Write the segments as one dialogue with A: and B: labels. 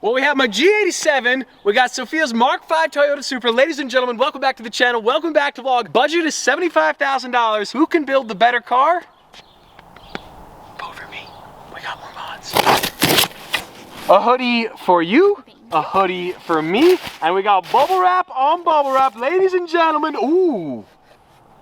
A: Well, we have my G87, we got Sophia's Mark V Toyota Supra. Ladies and gentlemen, welcome back to the channel, welcome back to vlog. Budget is $75,000. Who can build the better car? Vote for me, we got more mods. A hoodie for you, a hoodie for me, and we got bubble wrap on bubble wrap. Ladies and gentlemen, ooh.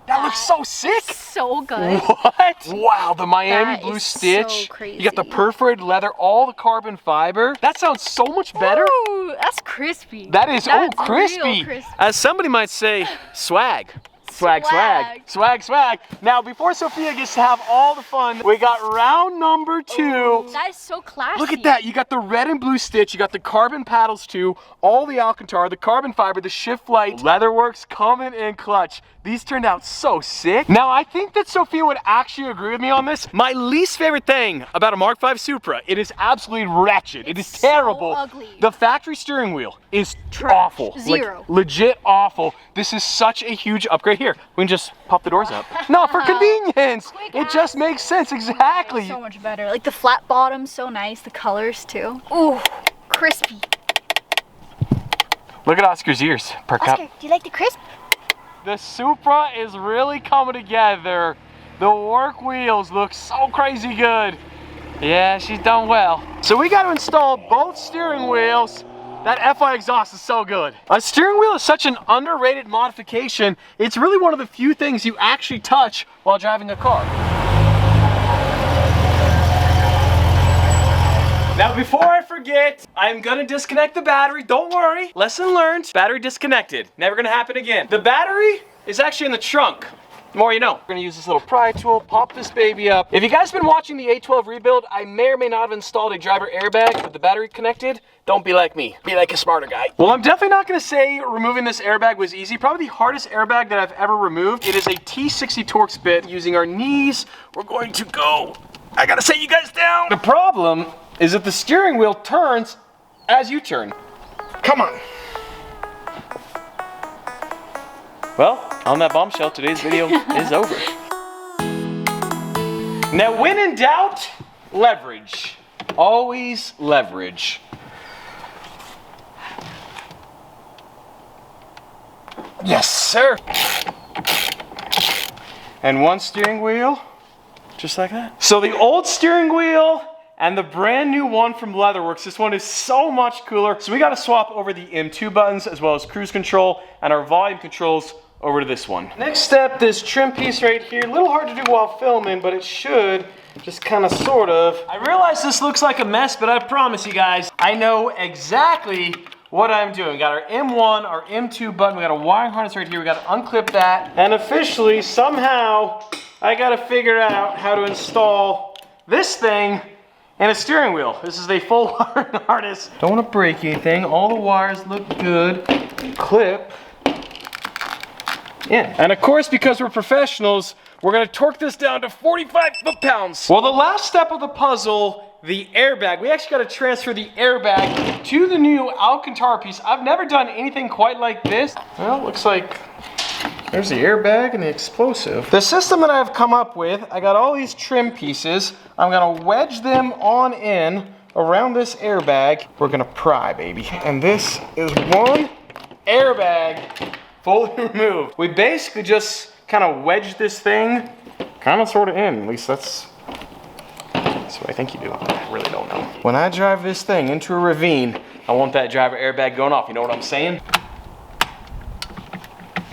A: That looks so sick.
B: So good.
A: What? Wow, the Miami blue stitch.
B: So crazy.
A: You got the perforated leather, all the carbon fiber. That sounds so much better.
B: Ooh, that's crispy.
A: That is, crispy.
B: Crispy.
A: As somebody might say, swag. Swag, swag, swag, swag. Now, before Sophia gets to have all the fun, we got round number 2.
B: Ooh, that is so classy.
A: Look at that. You got the red and blue stitch. You got the carbon paddles too. All the Alcantara, the carbon fiber, the shift light. Leatherworks coming in clutch. These turned out so sick. Now, I think that Sophia would actually agree with me on this. My least favorite thing about a Mark V Supra, it is absolutely wretched. It is terrible.
B: So ugly.
A: The factory steering wheel is
B: Trash.
A: awful.
B: Zero.
A: Like, legit awful. This is such a huge upgrade. Here, we can just pop the doors up. No, for convenience. It just makes sense, exactly.
B: So much better. Like the flat bottom, so nice. The colors too. Ooh, crispy.
A: Look at Oscar's ears. Perk
B: Oscar,
A: up.
B: do you like the crisp?
A: The Supra is really coming together. The work wheels look so crazy good. Yeah, she's done well. So we got to install both steering wheels. That FI exhaust is so good. A steering wheel is such an underrated modification. It's really one of the few things you actually touch while driving a car. Now, before I forget, I'm gonna disconnect the battery. Don't worry, lesson learned. Battery disconnected, never gonna happen again. The battery is actually in the trunk. The more you know. We're gonna use this little pry tool, pop this baby up. If you guys have been watching the A12 rebuild, I may or may not have installed a driver airbag with the battery connected. Don't be like me, be like a smarter guy. Well, I'm definitely not gonna say removing this airbag was easy. Probably the hardest airbag that I've ever removed. It is a T60 Torx bit. Using our knees, we're going to go. I gotta set you guys down. The problem is that the steering wheel turns as you turn. Come on. Well, on that bombshell, today's video is over. Now, when in doubt, leverage. Always leverage. Yes, sir. And one steering wheel, just like that. So the old steering wheel and the brand new one from Leatherworks, this one is so much cooler. So we got to swap over the M2 buttons as well as cruise control and our volume controls over to this one. Next step, this trim piece right here. A little hard to do while filming, but it should just kind of sort of. I realize this looks like a mess, but I promise you guys, I know exactly what I'm doing. We got our M1, our M2 button. We got a wiring harness right here. We got to unclip that. And officially, somehow, I got to figure out how to install this thing and a steering wheel. This is a full wiring harness. Don't want to break anything. All the wires look good. Clip in. And of course, because we're professionals, we're gonna torque this down to 45 foot-pounds. Well, the last step of the puzzle, the airbag. We actually gotta transfer the airbag to the new Alcantara piece. I've never done anything quite like this. Well, looks like there's the airbag and the explosive. The system that I've come up with, I got all these trim pieces. I'm gonna wedge them on in around this airbag. We're gonna pry, baby. And this is one airbag fully removed. We basically just kind of wedge this thing kind of sort of in. At least that's what I think you do. I really don't know. When I drive this thing into a ravine, I want that driver airbag going off. You know what I'm saying?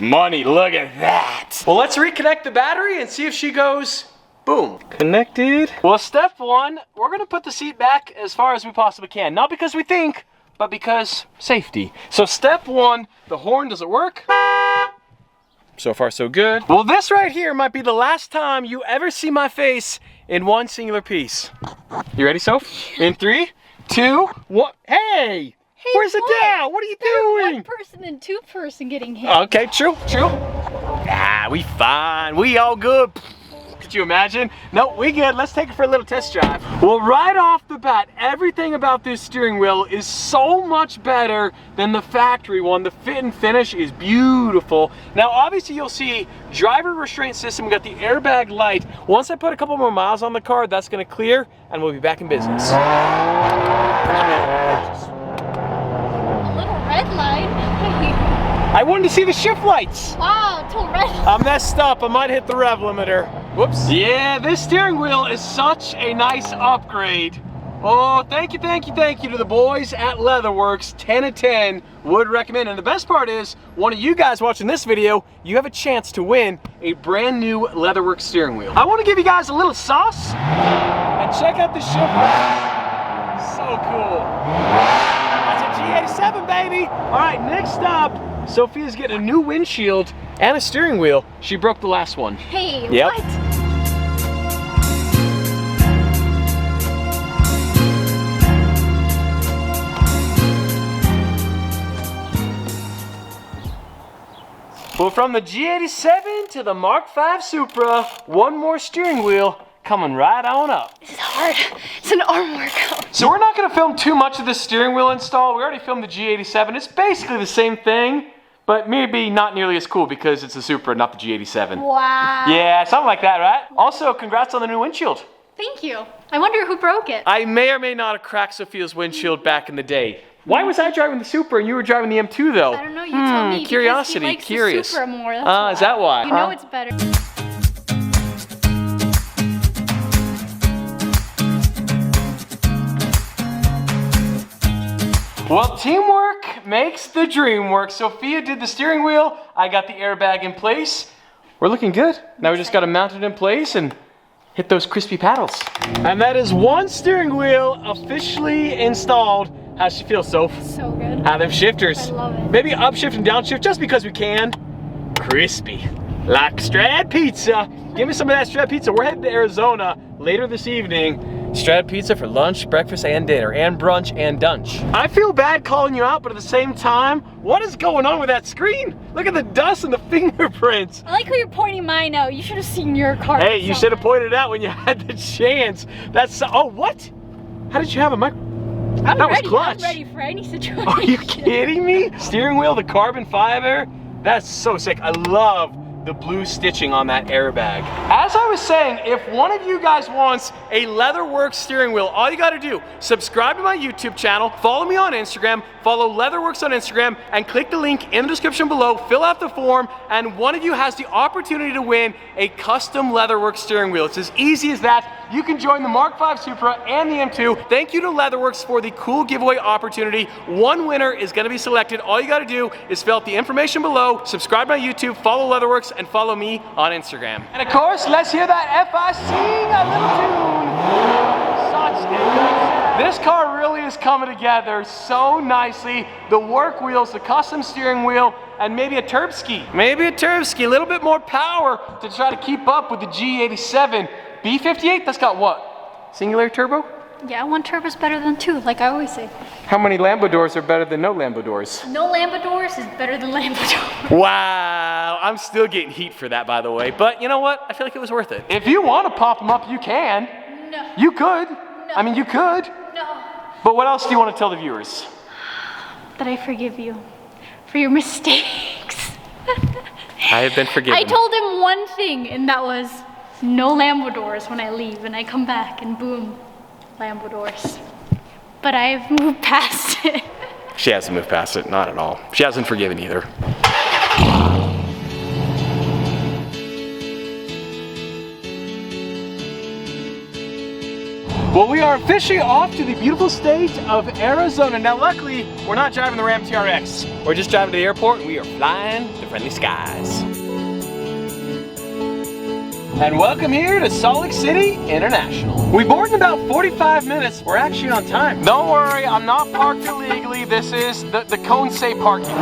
A: Money, look at that. Well, let's reconnect the battery and see if she goes boom. Connected. Well, step one, we're gonna put the seat back as far as we possibly can. Not because we think, but because safety. So step one, the horn, does it work? So far, so good. Well, this right here might be the last time you ever see my face in one singular piece. You ready, Soph? In 3, 2, 1. Hey!
B: Hey,
A: where's the dad? What are you doing?
B: One person and two person getting hit.
A: Okay, true. Ah, we fine. We all good. Could you imagine? No, we good. Let's take it for a little test drive. Well, right off the bat, everything about this steering wheel is so much better than the factory one. The fit and finish is beautiful. Now, obviously, you'll see driver restraint system. We got the airbag light. Once I put a couple more miles on the car, that's gonna clear, and we'll be back in business. I wanted to see the shift lights.
B: Wow, it's all red.
A: I messed up. I might hit the rev limiter. Whoops. Yeah, this steering wheel is such a nice upgrade. Oh, thank you to the boys at Leatherwerks. 10 of 10 would recommend. And the best part is, one of you guys watching this video, you have a chance to win a brand new Leatherwerks steering wheel. I want to give you guys a little sauce and check out the shift. So cool. That's a G87, baby. All right, next up, Sophia's getting a new windshield and a steering wheel. She broke the last one.
B: Hey,
A: yep.
B: what?
A: Well, from the G87 to the Mark V Supra, one more steering wheel coming right on up.
B: This is hard. It's an arm workout.
A: So we're not gonna film too much of this steering wheel install. We already filmed the G87. It's basically the same thing, but maybe not nearly as cool because it's a Supra, not the G87.
B: Wow.
A: Yeah, something like that, right? Also, congrats on the new windshield.
B: Thank you. I wonder who broke it.
A: I may or may not have cracked Sophia's windshield back in the day. Why was I driving the Supra and you were driving the M2 though?
B: I don't know, you tell me.
A: Curiosity,
B: because he likes
A: curious.
B: The Supra more, that's why.
A: Is that why?
B: You know it's better.
A: Well, teamwork makes the dream work. Sophia did the steering wheel. I got the airbag in place. We're looking good. Now we just got to mount it in place and hit those crispy paddles. And that is one steering wheel officially installed. How's she feel, Soph?
B: So good.
A: How them shifters?
B: I love it.
A: Maybe upshift and downshift just because we can. Crispy. Like Strad Pizza. Give me some of that Strad Pizza. We're heading to Arizona later this evening. Strad Pizza for lunch, breakfast, and dinner, and brunch, and dunch. I feel bad calling you out, but at the same time, what is going on with that screen? Look at the dust and the fingerprints.
B: I like how you're pointing mine out. You should have seen your car.
A: Hey, you should have pointed it out when you had the chance. That's, oh, what? How did you have a mic?
B: I'm
A: that
B: ready.
A: was clutch.
B: I'm ready for any situation.
A: Are you kidding me? Steering wheel, the carbon fiber, that's so sick. I love the blue stitching on that airbag. As I was saying, if one of you guys wants a Leatherwerks steering wheel, all you gotta do, subscribe to my YouTube channel, follow me on Instagram, follow Leatherwerks on Instagram, and click the link in the description below, fill out the form, and one of you has the opportunity to win a custom Leatherwerks steering wheel. It's as easy as that. You can join the Mark V Supra and the M2. Thank you to Leatherwerks for the cool giveaway opportunity. One winner is gonna be selected. All you gotta do is fill out the information below, subscribe to my YouTube, follow Leatherwerks, and follow me on Instagram. And of course, let's hear that FI sing a little tune. Such a good sound. This car really is coming together so nicely. The work wheels, the custom steering wheel, and maybe a turb ski. Maybe a turb ski, a little bit more power to try to keep up with the G87. B58, that's got what? Singular turbo?
B: Yeah, one turbo's better than two, like I always say.
A: How many Lambo doors are better than no Lambo doors?
B: No Lambo doors is better than Lambo doors.
A: Wow, I'm still getting heat for that, by the way. But you know what? I feel like it was worth it. If you want to pop them up, you can.
B: No.
A: You could.
B: No.
A: I mean, you could.
B: No.
A: But what else do you want to tell the viewers?
B: That I forgive you for your mistakes.
A: I have been forgiven.
B: I told him one thing, and that was no Lambo doors when I leave, and I come back and boom, Lambo doors. But I've moved past it.
A: She hasn't moved past it, not at all. She hasn't forgiven either. Well, we are officially off to the beautiful state of Arizona. Now, luckily, we're not driving the Ram TRX. We're just driving to the airport, and we are flying the friendly skies. And welcome here to Salt Lake City International. We board in about 45 minutes. We're actually on time. Don't worry, I'm not parked illegally. This is the cone say parking.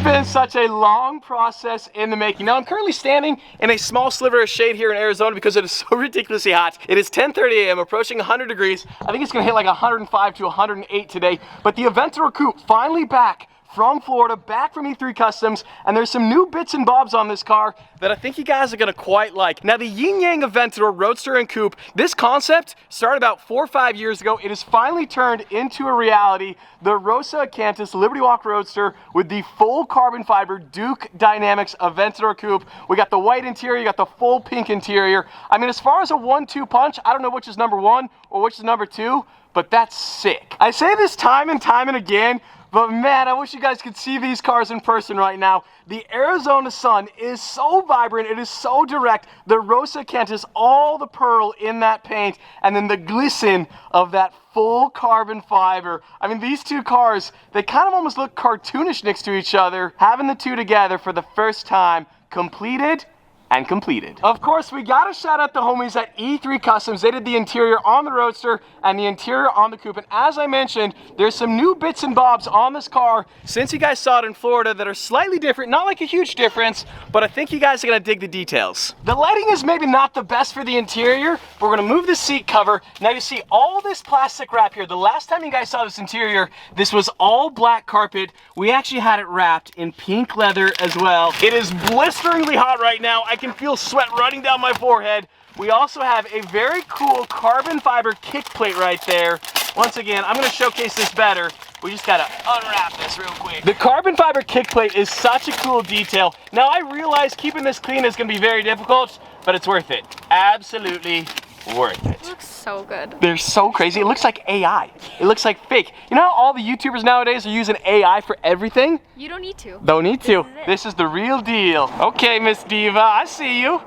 A: been such a long process in the making. Now I'm currently standing in a small sliver of shade here in Arizona because it is so ridiculously hot. It is 10:30 a.m. approaching 100 degrees. I think it's gonna hit like 105 to 108 today. But the Aventador Coupe finally back from Florida, back from E3 Customs, and there's some new bits and bobs on this car that I think you guys are gonna quite like. Now the Yin Yang Aventador Roadster and Coupe, this concept started about 4 or 5 years ago. It has finally turned into a reality. The Rosa Acanthus Liberty Walk Roadster with the full carbon fiber Duke Dynamics Aventador Coupe. We got the white interior, you got the full pink interior. I mean, as far as a 1-2 punch, I don't know which is number 1 or which is number 2, but that's sick. I say this time and again, but man, I wish you guys could see these cars in person right now. The Arizona sun is so vibrant, it is so direct. The Rosa Acanthus, all the pearl in that paint, and then the glisten of that full carbon fiber. I mean, these two cars, they kind of almost look cartoonish next to each other. Having the two together for the first time, completed and completed. Of course, we gotta shout out the homies at E3 Customs. They did the interior on the Roadster and the interior on the Coupe. And as I mentioned, there's some new bits and bobs on this car since you guys saw it in Florida that are slightly different. Not like a huge difference, but I think you guys are gonna dig the details. The lighting is maybe not the best for the interior. But we're gonna move the seat cover. Now you see all this plastic wrap here. The last time you guys saw this interior, this was all black carpet. We actually had it wrapped in pink leather as well. It is blisteringly hot right now. I can feel sweat running down my forehead. We also have a very cool carbon fiber kick plate right there. Once again, I'm gonna showcase this better. We just gotta unwrap this real quick. The carbon fiber kick plate is such a cool detail. Now I realize keeping this clean is gonna be very difficult, but it's worth it. Absolutely worth it.
B: It looks so good.
A: They're so crazy. It looks like AI. It looks like fake. You know how all the YouTubers nowadays are using AI for everything?
B: You don't need to.
A: Don't need to.
B: This is it.
A: This is the real deal. Okay, Miss Diva, I see you.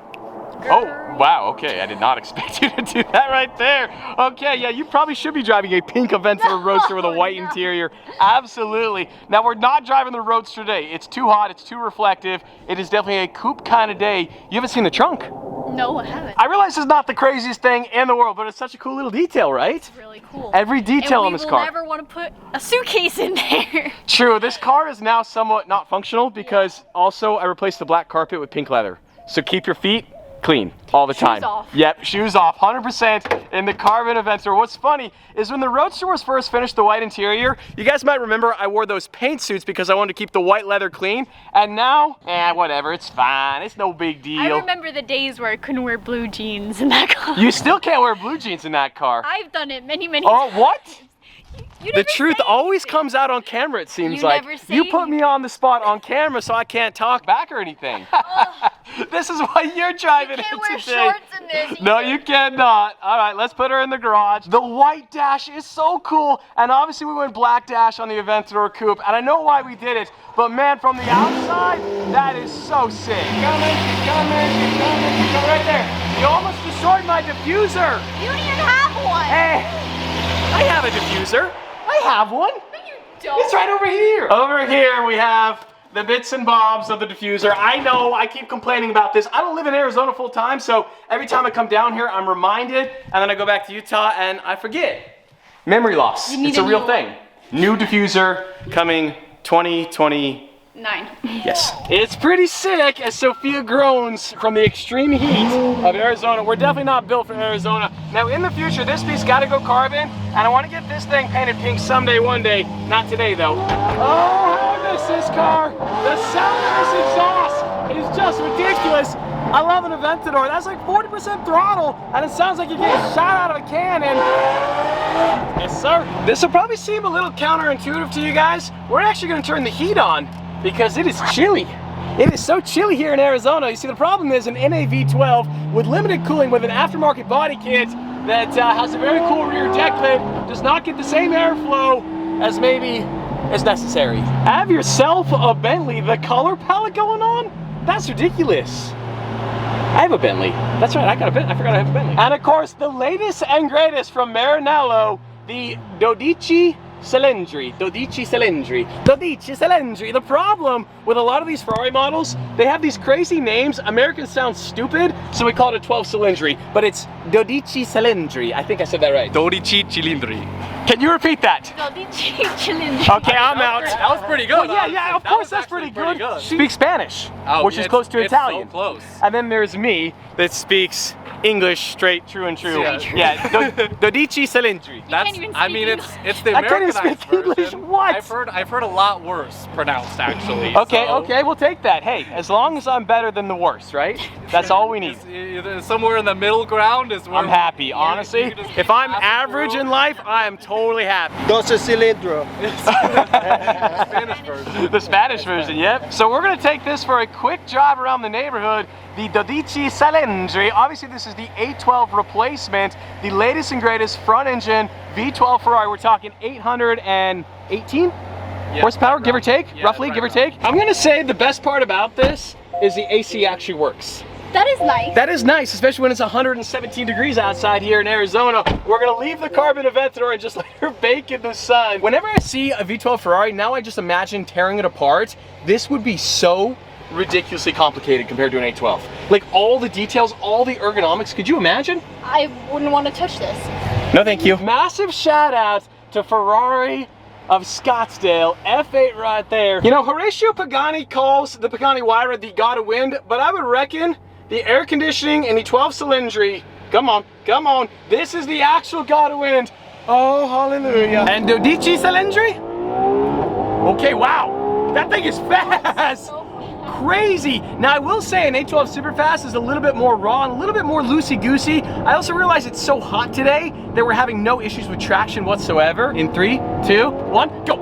A: Oh, wow, okay, I did not expect you to do that right there. Okay, yeah, you probably should be driving a pink Aventador Roadster with a white interior. Absolutely. Now, we're not driving the Roadster today. It's too hot, it's too reflective. It is definitely a coupe kind of day. You haven't seen the trunk.
B: No, I haven't.
A: I realize it's not the craziest thing in the world, but it's such a cool little detail, right?
B: It's really cool.
A: Every detail on this car.
B: And we will never want to put a suitcase in there.
A: True, this car is now somewhat not functional because also I replaced the black carpet with pink leather. So keep your feet clean all the time.
B: Shoes off.
A: Yep, shoes off, 100% in the carbon Aventador. What's funny is when the Roadster was first finished, the white interior, you guys might remember I wore those paint suits because I wanted to keep the white leather clean. And now, whatever, it's fine. It's no big deal.
B: I remember the days where I couldn't wear blue jeans in that car.
A: You still can't wear blue jeans in that car.
B: I've done it many times.
A: Oh, what?
B: You
A: The
B: never
A: truth
B: say
A: always
B: anything.
A: comes out on camera, it seems
B: You
A: like.
B: never say
A: You put me on the spot on camera so I can't talk back or anything. This is why you're driving
B: You can't
A: it
B: wear
A: today.
B: shorts in this.
A: No,
B: either.
A: you cannot. All right, let's put her in the garage. The white dash is so cool. And obviously we went black dash on the Aventador Coupe. And I know why we did it. But man, from the outside, that is so sick. Keep coming right there. You almost destroyed my diffuser.
B: You don't even have one.
A: Hey, I have a diffuser. I have one.
B: No, you don't.
A: It's right over here. Over here we have the bits and bobs of the diffuser. I know, I keep complaining about this. I don't live in Arizona full time, so every time I come down here, I'm reminded, and then I go back to Utah and I forget. Memory loss.
B: You need
A: It's a
B: a
A: real
B: new
A: thing. New diffuser coming 2020.
B: 9.
A: Yes. It's pretty sick as Sophia groans from the extreme heat of Arizona. We're definitely not built for Arizona. Now in the future, this piece gotta go carbon, and I wanna get this thing painted pink someday, one day. Not today though. Oh, how I miss this car. The sound of this exhaust is just ridiculous. I love an Aventador. That's like 40% throttle, and it sounds like you're getting shot out of a cannon. Yes, sir. This will probably seem a little counterintuitive to you guys. We're actually gonna turn the heat on because it is chilly. It is so chilly here in Arizona. You see, the problem is an NAV12 with limited cooling with an aftermarket body kit that has a very cool rear deck lid, does not get the same airflow as maybe is necessary. Have yourself a Bentley. The color palette going on? That's ridiculous. I have a Bentley. That's right, I got a Bentley. I forgot I have a Bentley. And of course, the latest and greatest from Maranello, the Dodici Cilindri. The problem with a lot of these Ferrari models, they have these crazy names. Americans sound stupid, so we call it a 12 Cilindri, but it's Dodici Cilindri. I think I said that right.
C: 12 cilindri.
A: Can you repeat that? Okay, I'm out.
C: That was pretty good.
A: Well, yeah, of course that's pretty good. Speak Spanish, which is close to
C: it's
A: Italian.
C: So close.
A: And then there's me that speaks English straight, true and true. Yeah, Dodici cilindri.
C: I mean, it's the
A: I can't even
C: Americanized
A: speak English.
C: version.
A: What?
C: I've heard a lot worse pronounced actually.
A: Okay,
C: so
A: okay, we'll take that. Hey, as long as I'm better than the worst, right? That's all we need.
C: Somewhere in the middle ground is where
A: I'm happy, honestly. If I'm average in life, I am totally happy.
D: 12 cilindro.
C: Spanish version.
A: The Spanish version, yep. So we're gonna take this for a quick drive around the neighborhood. The Dodici cilindri. Obviously, this is the 812 replacement, the latest and greatest front engine V12 Ferrari. We're talking 818 horsepower, give or take, roughly, give or take. I'm gonna say the best part about this is the AC actually works.
B: That is nice.
A: That is nice, especially when it's 117 degrees outside here in Arizona. We're gonna leave the carbon Aventador and just let her bake in the sun. Whenever I see a V12 Ferrari, now I just imagine tearing it apart. This would be so ridiculously complicated compared to an 812. Like all the details, all the ergonomics, could you imagine?
B: I wouldn't want to touch this.
A: No, thank you. Massive shout out to Ferrari of Scottsdale, F8 right there. You know, Horatio Pagani calls the Pagani Huayra the god of wind, but I would reckon the air conditioning in the 12 cilindri, come on, this is the actual god of wind. Oh, hallelujah. And Dodici cilindri? Okay, wow, that thing is fast. Crazy. Now I will say an 812 Superfast is a little bit more raw and a little bit more loosey-goosey. I also realize it's so hot today that we're having no issues with traction whatsoever. In 3, 2, 1, go.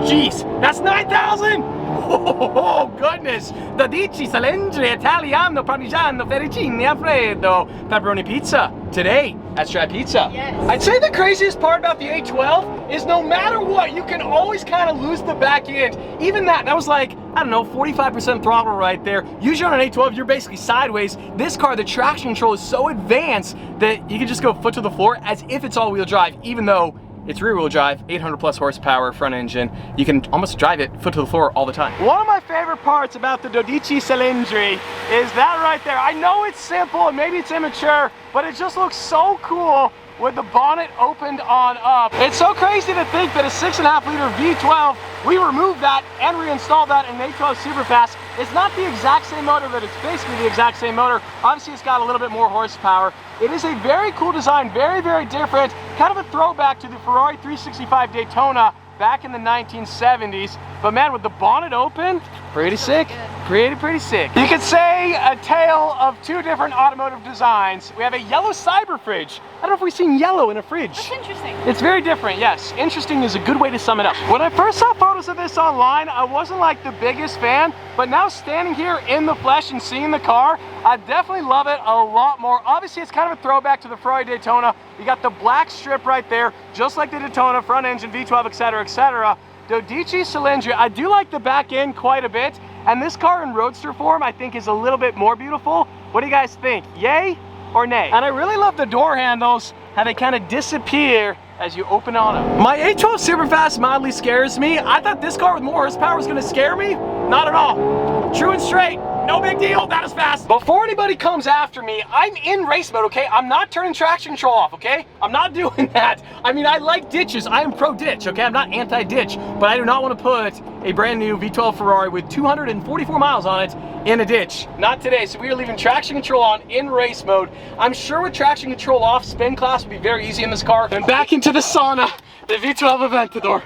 A: Jeez, that's 9,000. Oh goodness. Dodici cilindri italiano parmigiano fettuccine alfredo pepperoni pizza today at Strat Pizza.
B: Yes.
A: I'd say the craziest part about the 812 is no matter what, you can always kind of lose the back end. Even that was like, I don't know, 45% throttle right there. Usually on an 812, you're basically sideways. This car, the traction control is so advanced that you can just go foot to the floor as if it's all-wheel drive, even though it's rear-wheel drive, 800 plus horsepower front engine. You can almost drive it foot to the floor all the time. One of my favorite parts about the Dodici cilindri is that right there. I know it's simple and maybe it's immature, but it just looks so cool with the bonnet opened on up. It's so crazy to think that a 6.5 liter V12, we removed that and reinstalled that in an 812 Superfast. It's not the exact same motor, but it's basically the exact same motor. Obviously, it's got a little bit more horsepower. It is a very cool design, very, very different. Kind of a throwback to the Ferrari 365 Daytona back in the 1970s. But man, with the bonnet open, pretty sick. Pretty sick. You could say a tale of two different automotive designs. We have a yellow cyber fridge. I don't know if we've seen yellow in a fridge.
B: That's interesting.
A: It's very different, yes. Interesting is a good way to sum it up. When I first saw photos of this online, I wasn't like the biggest fan, but now standing here in the flesh and seeing the car, I definitely love it a lot more. Obviously, it's kind of a throwback to the Ferrari Daytona. You got the black strip right there, just like the Daytona, front engine, V12, etc., etc. Dodici cilindri, I do like the back end quite a bit, and this car in roadster form I think is a little bit more beautiful. What do you guys think? Yay or nay? And I really love the door handles, how they kind of disappear as you open on them. My 812 Superfast mildly scares me. I thought this car with more horsepower was gonna scare me. Not at all. True and straight. No big deal, that is fast. Before anybody comes after me, I'm in race mode, okay? I'm not turning traction control off, okay? I'm not doing that. I mean, I like ditches. I am pro ditch, okay? I'm not anti-ditch, but I do not want to put a brand new V12 Ferrari with 244 miles on it in a ditch. Not today, so we are leaving traction control on in race mode. I'm sure with traction control off, spin class would be very easy in this car. And back into the sauna, the V12 Aventador.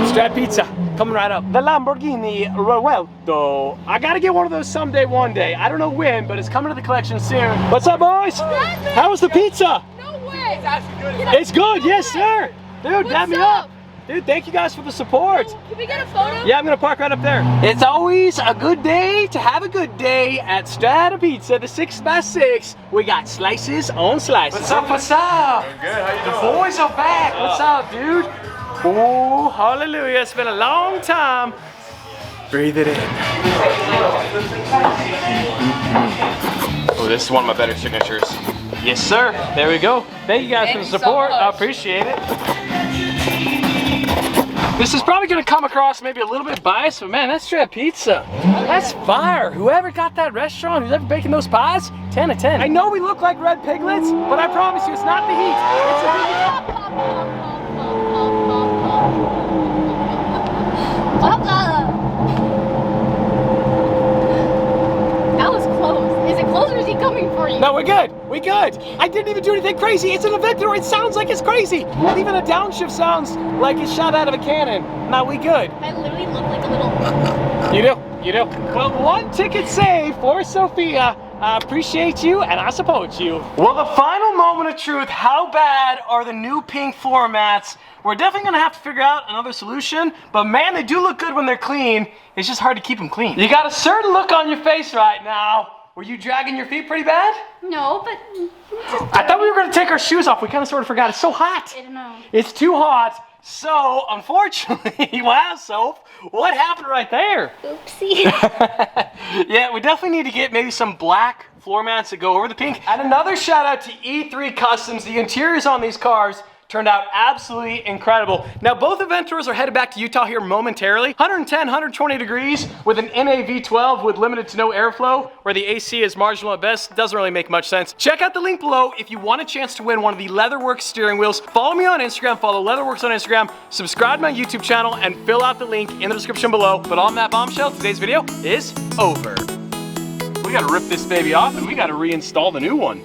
A: Strat Pizza, coming right up. The Lamborghini Revuelto. I gotta get one of those someday, one day. I don't know when, but it's coming to the collection soon. What's up, boys? How was the pizza?
B: No way. It's actually good.
A: It's good, yes, sir. Dude, dab me up. Dude, thank you guys for the support.
B: Can we get a photo?
A: Yeah, I'm gonna park right up there. It's always a good day to have a good day at Strat Pizza, the 6x6. We got slices on slices. What's up, what's up?
C: Good, how you doing?
A: The boys are back. What's up, dude? Oh, hallelujah. It's been a long time. Breathe it in. Oh, this is one of my better signatures. Yes, sir. There we go. Thank you guys for the support. I appreciate it. This is probably going to come across maybe a little bit biased, but man, that's Strat Pizza. That's fire. Whoever got that restaurant, who's ever baking those pies, 10 out of 10. I know we look like red piglets, but I promise you it's not the heat. It's the heat.
B: That was close. Is it close or is he coming for you?
A: No, we're good. We good. I didn't even do anything crazy. It's an Aventador. It sounds like it's crazy. Even a downshift sounds like it's shot out of a cannon. Now we good.
B: I literally look like a little...
A: You do. You do. Well, 1 ticket save for Sophia. I appreciate you and I support you. Well, the final moment of truth. How bad are the new pink floor mats? We're definitely gonna have to figure out another solution, but man, they do look good when they're clean. It's just hard to keep them clean. You got a certain look on your face right now. Were you dragging your feet pretty bad?
B: No, but...
A: I thought we were gonna take our shoes off. We kind of sort of forgot. It's so hot.
B: I don't know.
A: It's too hot. So, unfortunately, wow, Soph, what happened right there?
B: Oopsie.
A: Yeah, we definitely need to get maybe some black floor mats that go over the pink. And another shout out to E3 Customs. The interiors on these cars turned out absolutely incredible. Now, both Aventadors are headed back to Utah here momentarily. 110, 120 degrees with an NA V12 with limited to no airflow, where the AC is marginal at best. Doesn't really make much sense. Check out the link below if you want a chance to win one of the Leatherwerks steering wheels. Follow me on Instagram, follow Leatherwerks on Instagram, subscribe to my YouTube channel, and fill out the link in the description below. But on that bombshell, today's video is over. We gotta rip this baby off and we gotta reinstall the new one.